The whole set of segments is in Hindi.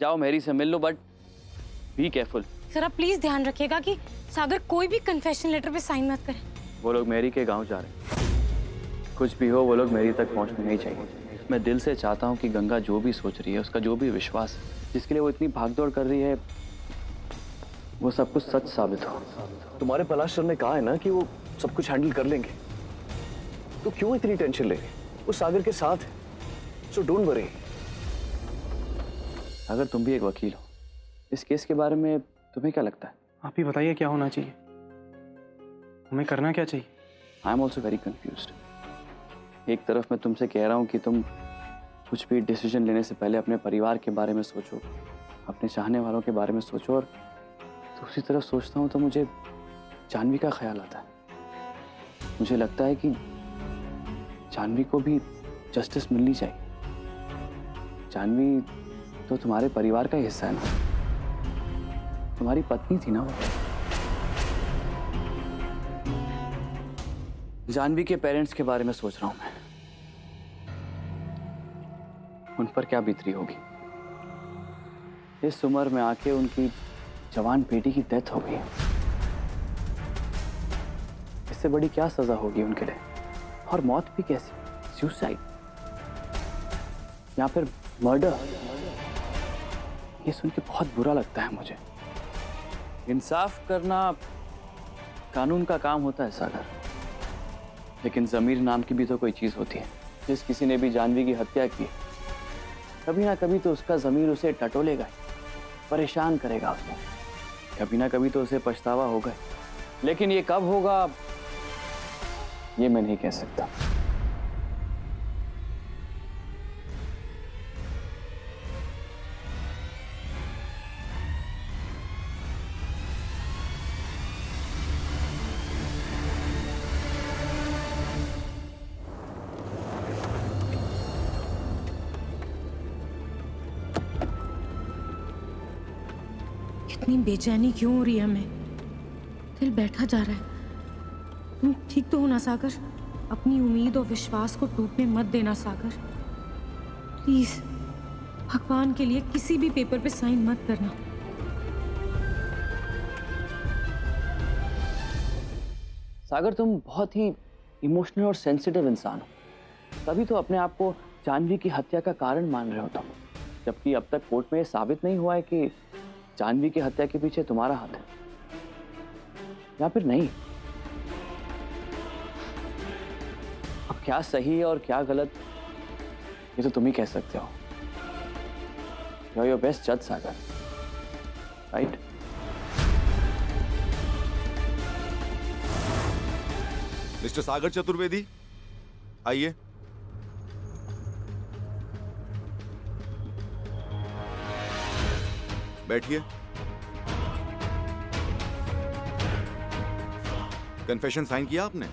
जाओ मेरी से मिल लो, बट बी केयरफुल। सर आप प्लीज ध्यान रखिएगा कि सागर कोई भी कन्फेशन लेटर पे साइन मत करे। वो लोग मेरी के गांव जा रहे हैं, कुछ भी हो वो लोग मेरी तक पहुंचने नहीं चाहिए। मैं दिल से चाहता हूं कि गंगा जो भी सोच रही है, उसका जो भी विश्वास है, जिसके लिए वो इतनी भागदौड़ कर रही है, वो सब कुछ सच साबित हो। तुम्हारे पलाश सर ने कहा है ना कि वो सब कुछ हैंडल कर लेंगे, तो क्यों इतनी टेंशन ले रहे? वो सागर के साथ है, सो डोंट वरी। अगर तुम भी एक वकील हो, इस केस के बारे में तुम्हें क्या लगता है? आप ही बताइए क्या होना चाहिए, हमें करना क्या चाहिए? I am also very confused. एक तरफ मैं तुमसे कह रहा हूँ कि तुम कुछ भी डिसीजन लेने से पहले अपने परिवार के बारे में सोचो, अपने चाहने वालों के बारे में सोचो, और दूसरी तरफ सोचता हूँ तो मुझे जानवी का ख्याल आता है। मुझे लगता है कि जानवी को भी जस्टिस मिलनी चाहिए। जानवी तो तुम्हारे परिवार का हिस्सा है ना, तुम्हारी पत्नी थी ना वो। जानवी के पेरेंट्स के बारे में सोच रहा हूं मैं, उन पर क्या बीत रही होगी। इस उम्र में आके उनकी जवान बेटी की डेथ हो गई। इससे बड़ी क्या सजा होगी उनके लिए? और मौत भी कैसी? सुसाइड या फिर मर्डर? ये सुन के बहुत बुरा लगता है मुझे। इंसाफ करना कानून का काम होता है सागर, लेकिन जमीर नाम की भी तो कोई चीज होती है। जिस किसी ने भी जानवी की हत्या की, कभी ना कभी तो उसका जमीर उसे टटोलेगा, परेशान करेगा उसको। कभी ना कभी तो उसे पछतावा होगा, लेकिन ये कब होगा ये मैं नहीं कह सकता। इतनी बेचैनी क्यों हो रही है हमें? दिल बैठा जा रहा है। तुम ठीक तो हो ना सागर? अपनी उम्मीद और विश्वास को टूटने मत देना सागर, प्लीज। भगवान के लिए किसी भी पेपर पे साइन मत करना। सागर तुम बहुत ही इमोशनल और सेंसिटिव इंसान हो, तभी तो अपने आप को जानवी की हत्या का कारण मान रहे हो तुम, जबकि अब तक कोर्ट में ये साबित नहीं हुआ है कि जानवी की हत्या के पीछे तुम्हारा हाथ है या फिर नहीं। अब क्या सही है और क्या गलत, ये तो तुम ही कह सकते हो। यू आर योर बेस्ट जज सागर, राइट? मिस्टर सागर चतुर्वेदी, आइए। बैठिए। कन्फेशन साइन किया आपने?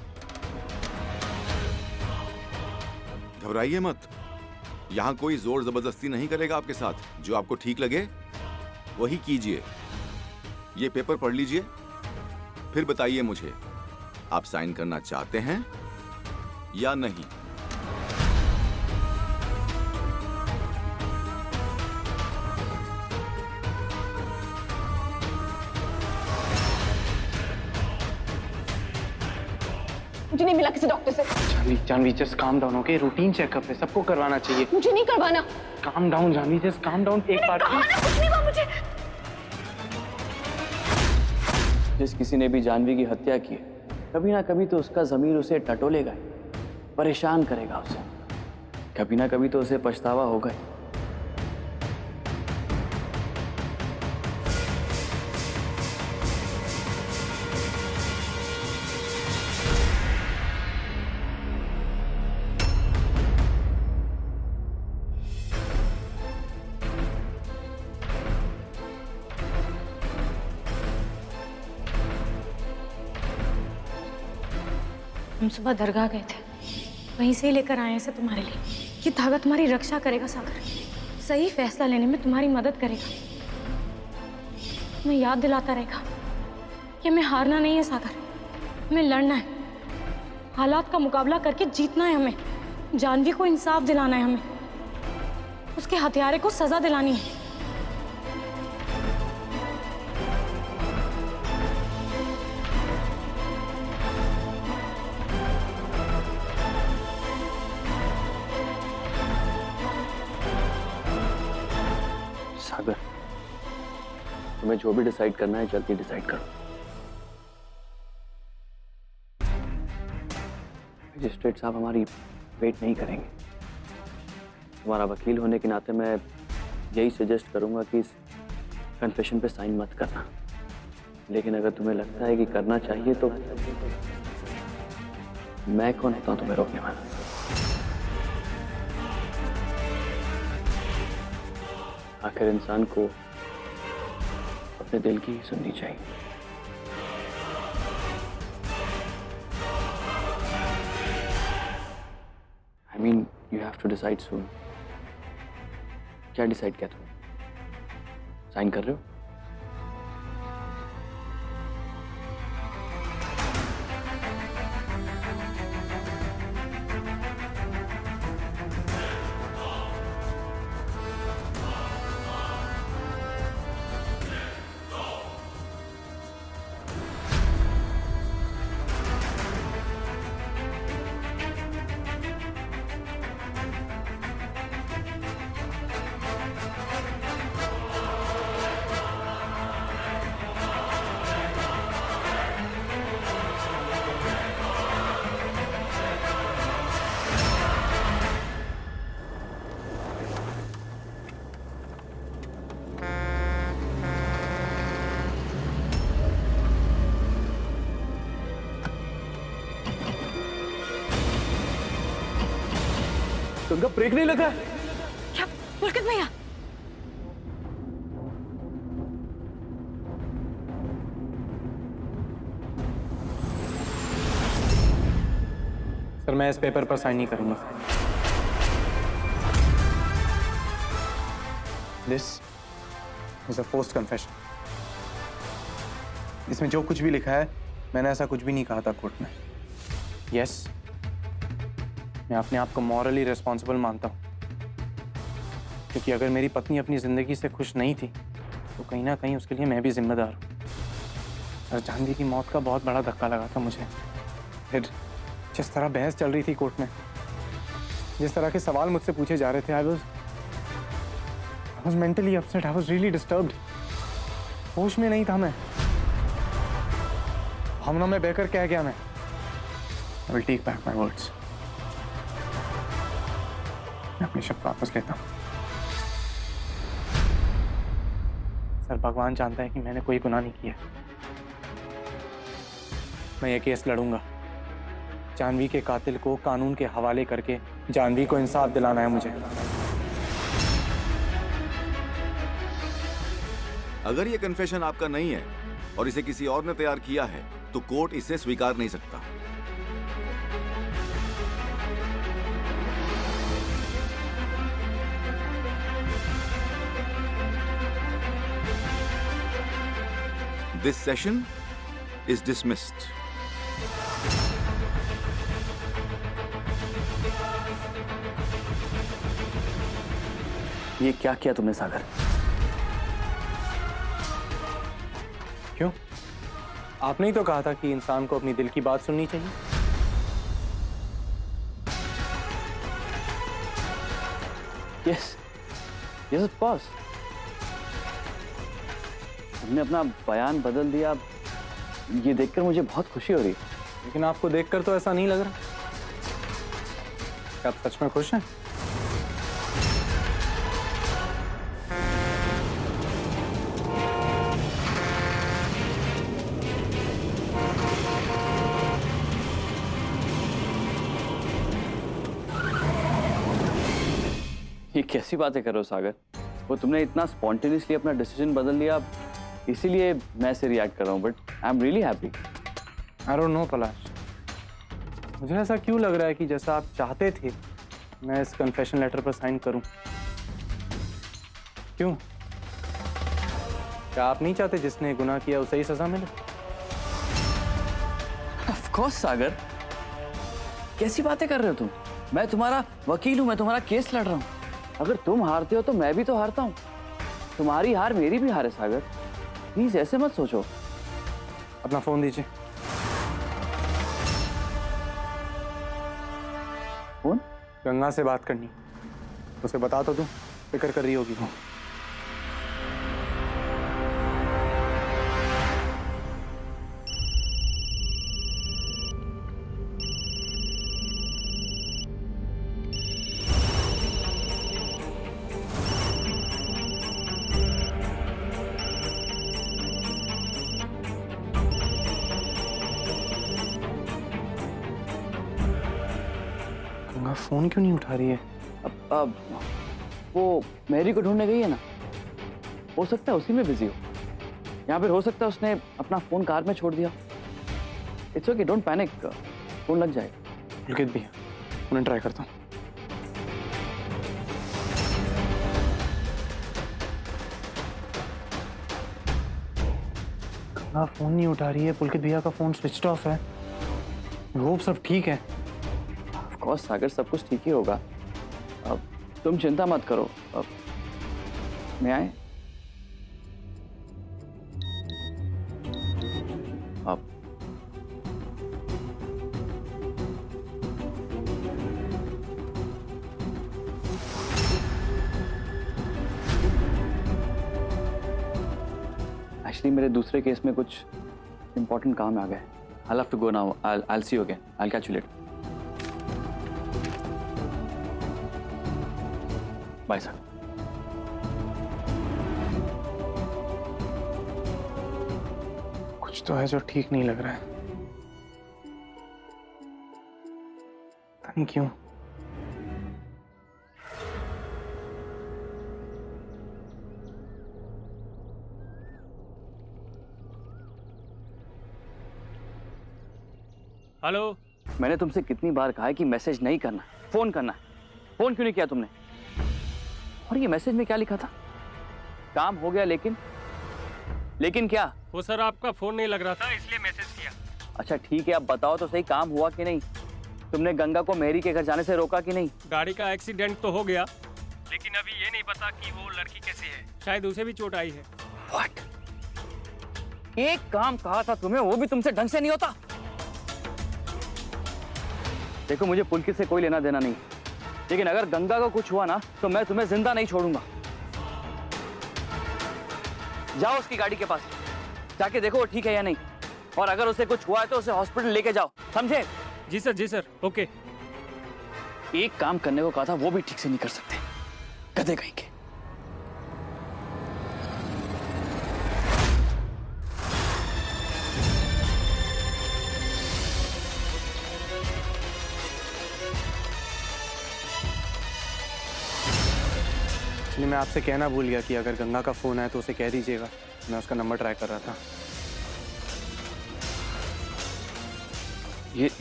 घबराइए मत, यहां कोई जोर जबरदस्ती नहीं करेगा आपके साथ। जो आपको ठीक लगे वही कीजिए। ये पेपर पढ़ लीजिए, फिर बताइए मुझे आप साइन करना चाहते हैं या नहीं। मुझे नहीं मिला किसी डॉक्टर से। Janvi just calm down, okay? Routine checkup है, सबको करवाना चाहिए। मुझे नहीं करवाना। Calm down Janvi, just calm down. एक बार कुछ नहीं हुआ मुझे। जिस किसी ने भी जानवी की हत्या की, कभी ना कभी तो उसका जमीर उसे टटोलेगा, परेशान करेगा उसे। कभी ना कभी तो उसे पछतावा होगा। हम सुबह दरगाह गए थे, वहीं से ही लेकर आए हैं तुम्हारे लिए। ये धागा तुम्हारी रक्षा करेगा सागर, सही फैसला लेने में तुम्हारी मदद करेगा, तुम्हें याद दिलाता रहेगा कि हमें हारना नहीं है सागर, हमें लड़ना है। हालात का मुकाबला करके जीतना है हमें। जानवी को इंसाफ दिलाना है हमें, उसके हत्यारे को सजा दिलानी है। सागर, तुम्हें जो भी डिसाइड करना है जल्दी डिसाइड करो। मजिस्ट्रेट साहब हमारी वेट नहीं करेंगे। तुम्हारा वकील होने के नाते मैं यही सजेस्ट करूंगा कि इस कन्फेशन पे साइन मत करना, लेकिन अगर तुम्हें लगता है कि करना चाहिए तो मैं कौन होता हूं तुम्हें रोकने वाला। आखिर इंसान को अपने दिल की ही सुननी चाहिए। I mean, you have to decide soon. क्या डिसाइड किया तुमने? साइन कर रहे हो? गंगा, ब्रेक नहीं लगा है। क्या पुलकित भैया? सर मैं इस पेपर पर साइन नहीं करूंगा। This is a forced confession. इसमें जो कुछ भी लिखा है मैंने ऐसा कुछ भी नहीं कहा था कोर्ट में। यस, मैं अपने आप को मॉरली रिस्पॉन्सिबल मानता हूँ, क्योंकि अगर मेरी पत्नी अपनी जिंदगी से खुश नहीं थी तो कहीं ना कहीं उसके लिए मैं भी जिम्मेदार हूँ। और जानवी की मौत का बहुत बड़ा धक्का लगा था मुझे। फिर जिस तरह बहस चल रही थी कोर्ट में, जिस तरह के सवाल मुझसे पूछे जा रहे थे, I was mentally upset, I was really disturbed. होश में नहीं था मैं। भावना में बहकर कह गया मैं। I will take back my words. मैं अपने शब्द वापस लेता हूँ। सर भगवान जानता है कि मैंने कोई गुनाह नहीं किया। मैं ये केस लड़ूंगा। जानवी के कातिल को कानून के हवाले करके जानवी को इंसाफ दिलाना है मुझे। अगर ये कन्फेशन आपका नहीं है और इसे किसी और ने तैयार किया है तो कोर्ट इसे स्वीकार नहीं सकता। This session is dismissed. ये क्या किया तुमने सागर? क्यों? आपने ही तो कहा था कि इंसान को अपनी दिल की बात सुननी चाहिए। Yes yes of course. तुमने अपना बयान बदल दिया, ये देखकर मुझे बहुत खुशी हो रही है। लेकिन आपको देखकर तो ऐसा नहीं लग रहा। क्या आप सच में खुश हैं? ये कैसी बातें कर रहे हो सागर? वो तुमने इतना स्पॉन्टेनियसली अपना डिसीजन बदल लिया, इसीलिए मैं ऐसे रिएक्ट कर रहा हूँ, but I am really happy. I don't know Palash, मुझे ऐसा क्यों लग रहा है कि जैसा आप चाहते थे मैं इस कन्फेशन लेटर पर साइन करूं। क्यों? क्या आप नहीं चाहते जिसने गुनाह किया उसे ही सजा मिले? ऑफ कोर्स सागर, कैसी बातें कर रहे हो तुम? मैं तुम्हारा वकील हूं, मैं तुम्हारा केस लड़ रहा हूं। अगर तुम हारते हो तो मैं भी तो हारता हूं। तुम्हारी हार मेरी भी हार है सागर, प्लीज ऐसे मत सोचो। अपना फोन दीजिए। फोन? गंगा से बात करनी, उसे बता तो दूं, फिक्र कर रही होगी वो। फोन क्यों नहीं उठा रही है? अब वो मैरी को ढूंढने गई है ना, हो सकता है उसी में बिजी हो, या फिर हो सकता है उसने अपना फोन कार में छोड़ दिया। It's okay, don't panic, phone लग जाएगा। पुलकित भैया, उन्हें ट्राई करता हूँ। गंगा फोन नहीं उठा रही है, पुलकित भैया का फोन स्विच ऑफ है। होप सब ठीक है। ऑफ कोर्स सागर, सब कुछ ठीक ही होगा। अब तुम चिंता मत करो। अब मैं आए? अब एक्चुअली मेरे दूसरे केस में कुछ इंपॉर्टेंट काम आ गए। I'll have to go now. I'll see you again. I'll catch you later. Bye, sir. कुछ तो है जो ठीक नहीं लग रहा है। पता नहीं क्यों। हेलो। मैंने तुमसे कितनी बार कहा है कि मैसेज नहीं करना, फोन करना है। फोन क्यों नहीं किया तुमने? और ये मैसेज में क्या लिखा था? काम हो गया, लेकिन क्या? वो सर आपका फोन नहीं लग रहा था इसलिए मैसेज किया। अच्छा ठीक है, अब बताओ तो सही, काम हुआ कि नहीं? तुमने गंगा को मैरी के घर जाने से रोका कि नहीं? गाड़ी का एक्सीडेंट तो हो गया, लेकिन अभी ये नहीं पता कि वो लड़की कैसी है। शायद उसे भी चोट आई है। What? एक काम कहा था तुम्हें, वो भी तुमसे ढंग से नहीं होता। देखो, मुझे पुलकित से कोई लेना देना नहीं, लेकिन अगर गंगा को कुछ हुआ ना तो मैं तुम्हें जिंदा नहीं छोड़ूंगा। जाओ उसकी गाड़ी के पास, जाके देखो वो ठीक है या नहीं, और अगर उसे कुछ हुआ है तो उसे हॉस्पिटल लेके जाओ, समझे? जी सर, ओके। एक काम करने को कहा था वो भी ठीक से नहीं कर सकते, गधे कहीं के। मैं आपसे कहना भूल गया कि अगर गंगा का फोन आए तो उसे कह दीजिएगा। मैं उसका नंबर ट्राई कर रहा था।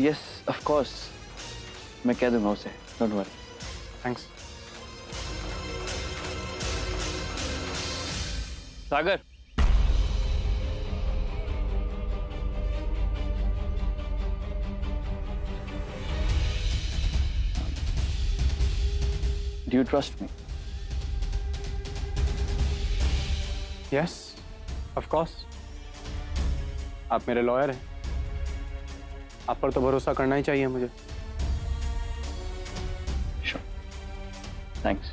यस ऑफ कोर्स, मैं कह दूंगा उसे, don't worry. Thanks. Sagar, do you trust me? Yes, of course. आप मेरे लॉयर हैं, आप पर तो भरोसा करना ही चाहिए मुझे। Sure, thanks.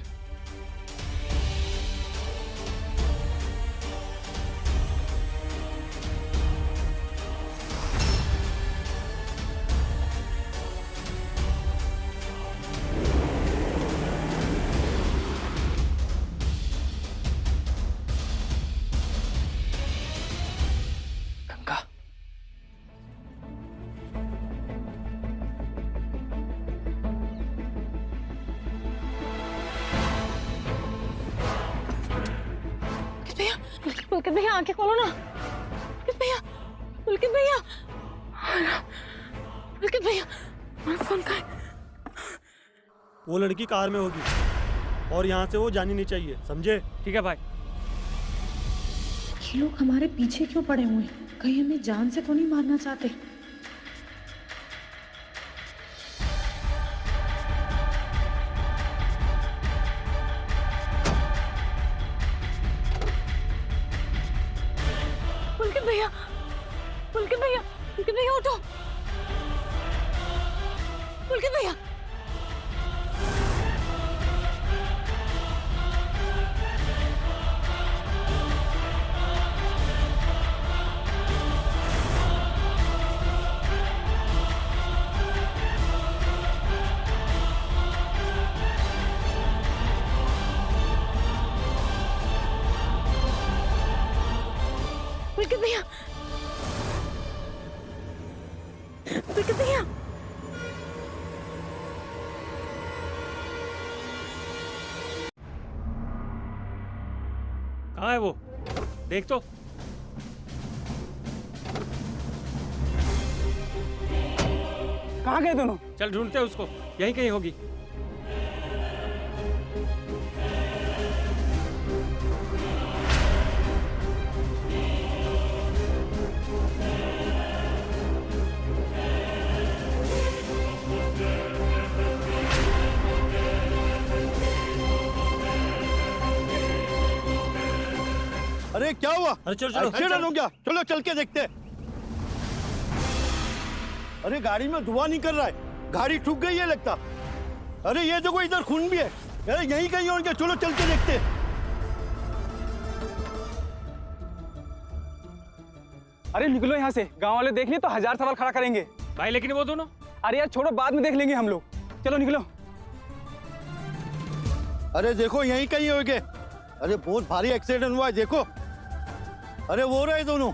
गंगा, पुलकित भैया आंखें खोलो ना। पुलकित भैया फोन का। वो लड़की कार में होगी और यहाँ से वो जानी नहीं चाहिए, समझे? ठीक है भाई। ये लोग हमारे पीछे क्यों पड़े हुए हैं? कहीं हमें जान से तो नहीं मारना चाहते? पुलकित भैया उठो। पुलकित भैया पुलकित भैया पुलकित भैया कहाँ है वो? देख तो। कहाँ गए दोनों? चल ढूंढते हैं उसको, यहीं कहीं होगी। अरे क्या हुआ? अरे चलो चलो एक्सीडेंट हो गया, चलो चल के देखते हैं। अरे गाड़ी में धुआं नहीं कर रहा है, गाड़ी ठुक गई है लगता। अरे ये देखो इधर खून भी है। अरे यहीं कहीं होंगे, चलो चल के देखते हैं। अरे निकलो यहाँ से, गांव वाले देख लिए तो 1000 सवाल खड़ा करेंगे। भाई लेकिन वो दोनों? अरे यार छोड़ो, बाद में देख लेंगे हम लोग। चलो निकलो। अरे देखो यहीं कहीं होंगे। अरे बहुत भारी एक्सीडेंट हुआ है, देखो। अरे वो रहे दोनों।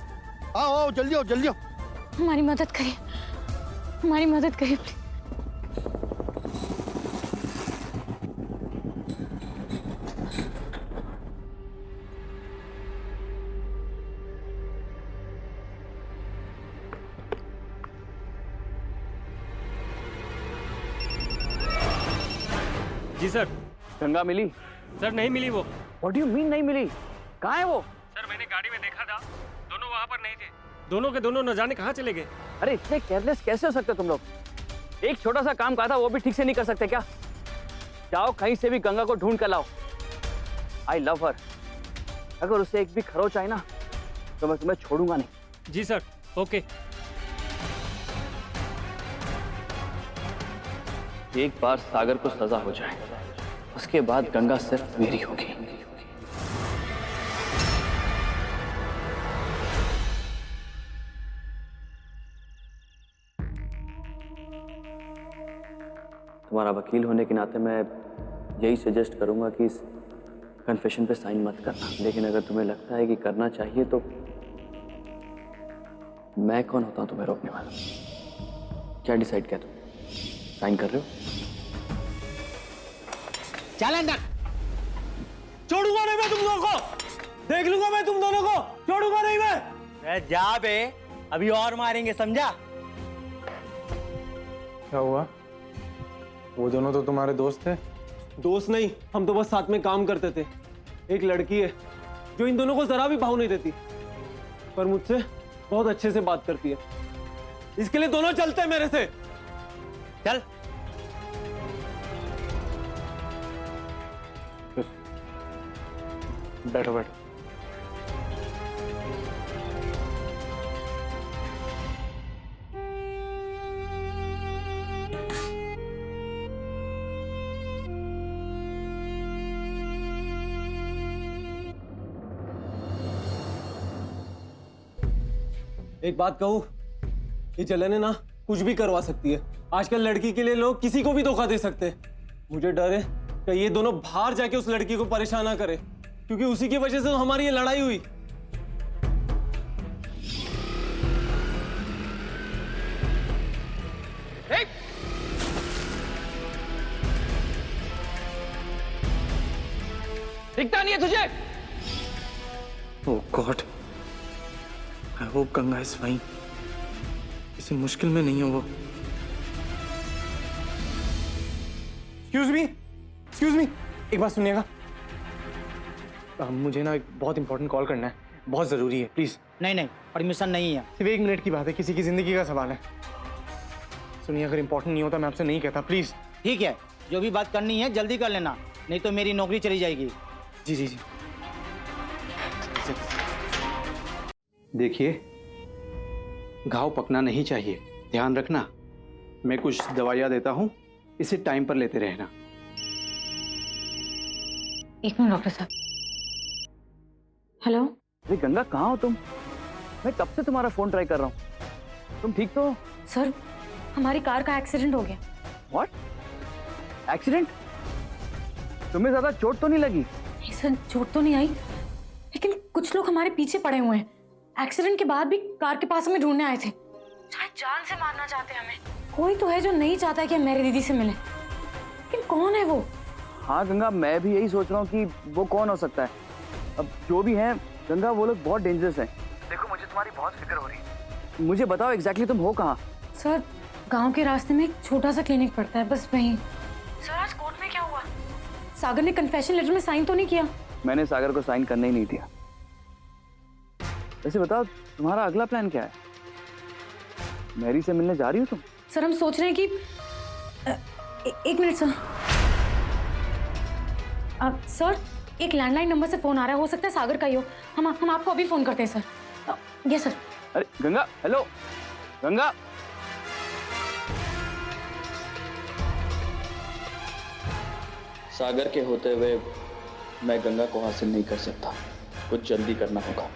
आओ आओ, जल्दी आओ जल्दी आओ। हमारी मदद करिए, हमारी मदद करिए प्लीज। जी सर। गंगा मिली? सर नहीं मिली वो। व्हाट डू यू मीन नहीं मिली? कहाँ है वो? सर मैंने गाड़ी में देखा था, दोनों वहाँ पर नहीं थे। दोनों के दोनों न जाने कहाँ चले गए। अरे इतने केयरलेस कैसे हो सकते तुम लोग? एक छोटा सा काम कहा था वो भी ठीक से नहीं कर सकते क्या? जाओ कहीं से भी गंगा को ढूंढ कर लाओ। आई लव हर। अगर उसे एक भी खरोच आई ना तो मैं तुम्हें छोड़ूंगा नहीं। जी सर, ओके। एक बार सागर को सजा हो जाए उसके बाद गंगा सिर्फ मेरी होगी। तुम्हारा वकील होने के नाते मैं यही सजेस्ट करूंगा कि इस कन्फेशन पे साइन मत करना, लेकिन अगर तुम्हें लगता है कि करना चाहिए तो मैं कौन होता हूं तुम्हें रोकने वाला? क्या डिसाइड किया तुम? साइन कर रहे हो? चल अंदर। छोड़ूंगा नहीं मैं तुम लोगों को, देख लूंगा मैं तुम दोनों को, छोड़ूंगा नहीं मैं। जा बे, अभी और मारेंगे, समझा? क्या हुआ? वो दोनों तो तुम्हारे दोस्त थे। दोस्त नहीं, हम तो बस साथ में काम करते थे। एक लड़की है जो इन दोनों को जरा भी भाव नहीं देती, पर मुझसे बहुत अच्छे से बात करती है। इसके लिए दोनों चलते हैं मेरे से। चल। बैठो बैठो। एक बात कहूं, ये जलन है ना कुछ भी करवा सकती है। आजकल लड़की के लिए लोग किसी को भी धोखा दे सकते हैं। मुझे डर है कि ये दोनों बाहर जाके उस लड़की को परेशान ना करे, क्योंकि उसी की वजह से तो हमारी ये लड़ाई हुई। दिखता नहीं है तुझे? Oh God, I hope Ganga is fine. किसी मुश्किल में नहीं हो वो। एक्सक्यूज मी, एक बात सुनिएगा। मुझे ना एक बहुत इंपॉर्टेंट कॉल करना है, बहुत जरूरी है, प्लीज। नहीं नहीं, परमिशन नहीं है। सिर्फ 1 मिनट की बात है, किसी की जिंदगी का सवाल है। सुनिए, अगर इंपॉर्टेंट नहीं होता मैं आपसे नहीं कहता, प्लीज। ठीक है, जो भी बात करनी है जल्दी कर लेना, नहीं तो मेरी नौकरी चली जाएगी। जी जी जी। देखिए, घाव पकना नहीं चाहिए, ध्यान रखना। मैं कुछ दवाइयाँ देता हूँ, इसे टाइम पर लेते रहना। एक मिनट डॉक्टर साहब। हेलो। अरे गंगा कहाँ हो तुम? मैं कब से तुम्हारा फोन ट्राई कर रहा हूँ। तुम ठीक तो? सर, हमारी कार का एक्सीडेंट हो गया। व्हाट? एक्सीडेंट? तुम्हें ज्यादा चोट तो नहीं लगी? नहीं सर, चोट तो नहीं आई, लेकिन कुछ लोग हमारे पीछे पड़े हुए हैं। एक्सीडेंट के बाद भी कार के पास हमें ढूंढने आए थे। शायद जान से मारना चाहते हैं हमें। कोई तो है जो नहीं चाहता है कि हम मेरी दीदी से मिलें, लेकिन कौन है वो? हाँ गंगा, मैं भी यही सोच रहा हूँ कि वो कौन हो सकता है। अब जो भी है गंगा, वो लोग बहुत डेंजरस हैं। देखो मुझे तुम्हारी बहुत फिक्र हो रही है। मुझे बताओ एग्जैक्टली तुम हो कहाँ? सर गांव के रास्ते में एक छोटा सा क्लिनिक पड़ता है, बस वहीं। सर आज कोर्ट में क्या हुआ? सागर ने कन्फेशन लेटर में साइन तो नहीं किया? मैंने सागर को साइन करने ही नहीं दिया। वैसे बताओ तुम्हारा अगला प्लान क्या है? मैरी से मिलने जा रही हो तुम? सर हम सोच रहे हैं कि एक मिनट सर। सर एक लैंडलाइन नंबर से फोन आ रहा है, हो सकता है सागर का ही हो। हम आपको अभी फोन करते हैं सर। ये सर। अरे गंगा, हेलो गंगा। सागर के होते हुए मैं गंगा को हासिल नहीं कर सकता, कुछ जल्दी करना होगा।